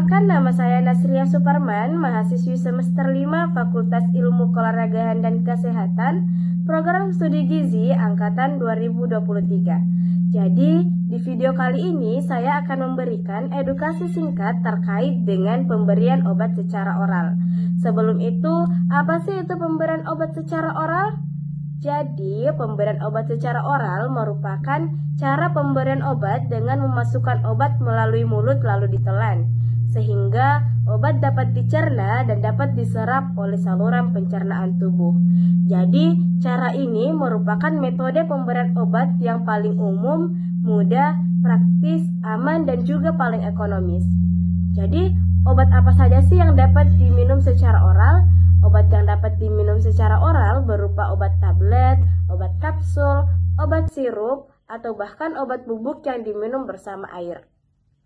Perkenalkan, nama saya Nasria Suparman, mahasiswi semester 5 Fakultas Ilmu Keolahragaan dan Kesehatan, Program Studi Gizi Angkatan 2023. Jadi, di video kali ini saya akan memberikan edukasi singkat terkait dengan pemberian obat secara oral. Sebelum itu, apa sih itu pemberian obat secara oral? Jadi, pemberian obat secara oral merupakan cara pemberian obat dengan memasukkan obat melalui mulut lalu ditelan, sehingga obat dapat dicerna dan dapat diserap oleh saluran pencernaan tubuh. Jadi, cara ini merupakan metode pemberian obat yang paling umum, mudah, praktis, aman, dan juga paling ekonomis. Jadi, obat apa saja sih yang dapat diminum secara oral? Obat yang dapat diminum secara oral berupa obat tablet, obat kapsul, obat sirup, atau bahkan obat bubuk yang diminum bersama air.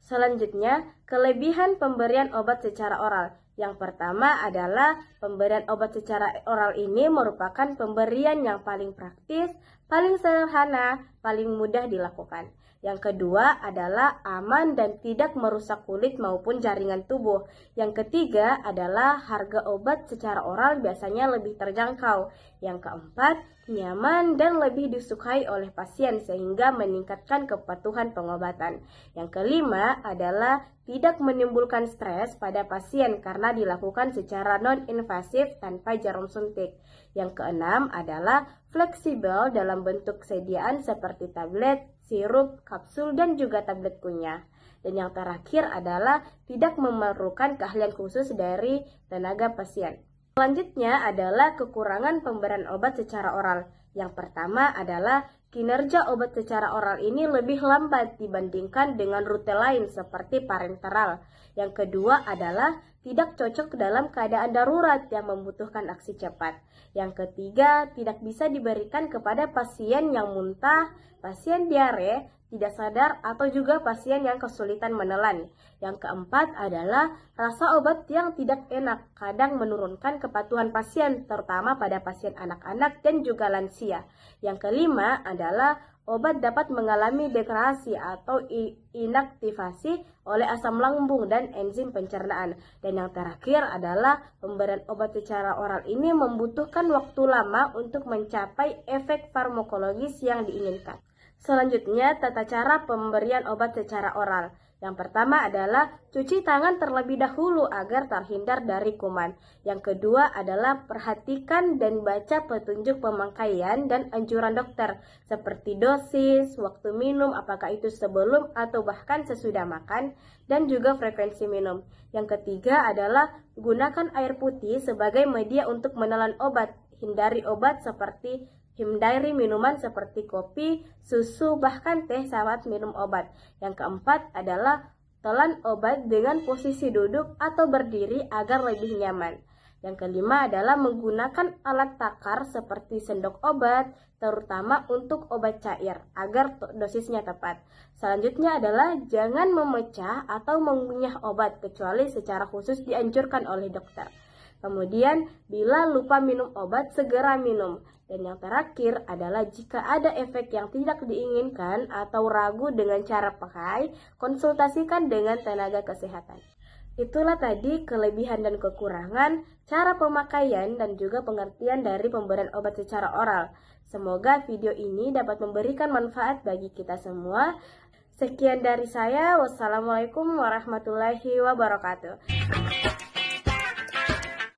Selanjutnya, kelebihan pemberian obat secara oral. Yang pertama adalah pemberian obat secara oral ini merupakan pemberian yang paling praktis, paling sederhana, paling mudah dilakukan. Yang kedua adalah aman dan tidak merusak kulit maupun jaringan tubuh. Yang ketiga adalah harga obat secara oral biasanya lebih terjangkau. Yang keempat, nyaman dan lebih disukai oleh pasien sehingga meningkatkan kepatuhan pengobatan. Yang kelima adalah tidak menimbulkan stres pada pasien karena dilakukan secara non-invasif tanpa jarum suntik. Yang keenam adalah fleksibel dalam bentuk sediaan seperti tablet, sirup, kapsul, dan juga tablet kunyah. Dan yang terakhir adalah tidak memerlukan keahlian khusus dari tenaga pasien. Selanjutnya adalah kekurangan pemberian obat secara oral. Yang pertama adalah kinerja obat secara oral ini lebih lambat dibandingkan dengan rute lain seperti parenteral. Yang kedua adalah tidak cocok dalam keadaan darurat yang membutuhkan aksi cepat. Yang ketiga, tidak bisa diberikan kepada pasien yang muntah, pasien diare, tidak sadar, atau juga pasien yang kesulitan menelan. Yang keempat adalah rasa obat yang tidak enak, kadang menurunkan kepatuhan pasien, terutama pada pasien anak-anak dan juga lansia. Yang kelima adalah obat dapat mengalami degradasi atau inaktivasi oleh asam lambung dan enzim pencernaan. Dan yang terakhir adalah pemberian obat secara oral ini membutuhkan waktu lama untuk mencapai efek farmakologis yang diinginkan. Selanjutnya, tata cara pemberian obat secara oral. Yang pertama adalah cuci tangan terlebih dahulu agar terhindar dari kuman. Yang kedua adalah perhatikan dan baca petunjuk pemakaian dan anjuran dokter seperti dosis, waktu minum, apakah itu sebelum atau bahkan sesudah makan, dan juga frekuensi minum. Yang ketiga adalah gunakan air putih sebagai media untuk menelan obat. Hindari minuman seperti kopi, susu, bahkan teh saat minum obat. Yang keempat adalah telan obat dengan posisi duduk atau berdiri agar lebih nyaman. Yang kelima adalah menggunakan alat takar seperti sendok obat, terutama untuk obat cair, agar dosisnya tepat. Selanjutnya adalah jangan memecah atau mengunyah obat, kecuali secara khusus dianjurkan oleh dokter. Kemudian, bila lupa minum obat, segera minum. Dan yang terakhir adalah jika ada efek yang tidak diinginkan atau ragu dengan cara pakai, konsultasikan dengan tenaga kesehatan. Itulah tadi kelebihan dan kekurangan, cara pemakaian, dan juga pengertian dari pemberian obat secara oral. Semoga video ini dapat memberikan manfaat bagi kita semua. Sekian dari saya. Wassalamualaikum warahmatullahi wabarakatuh.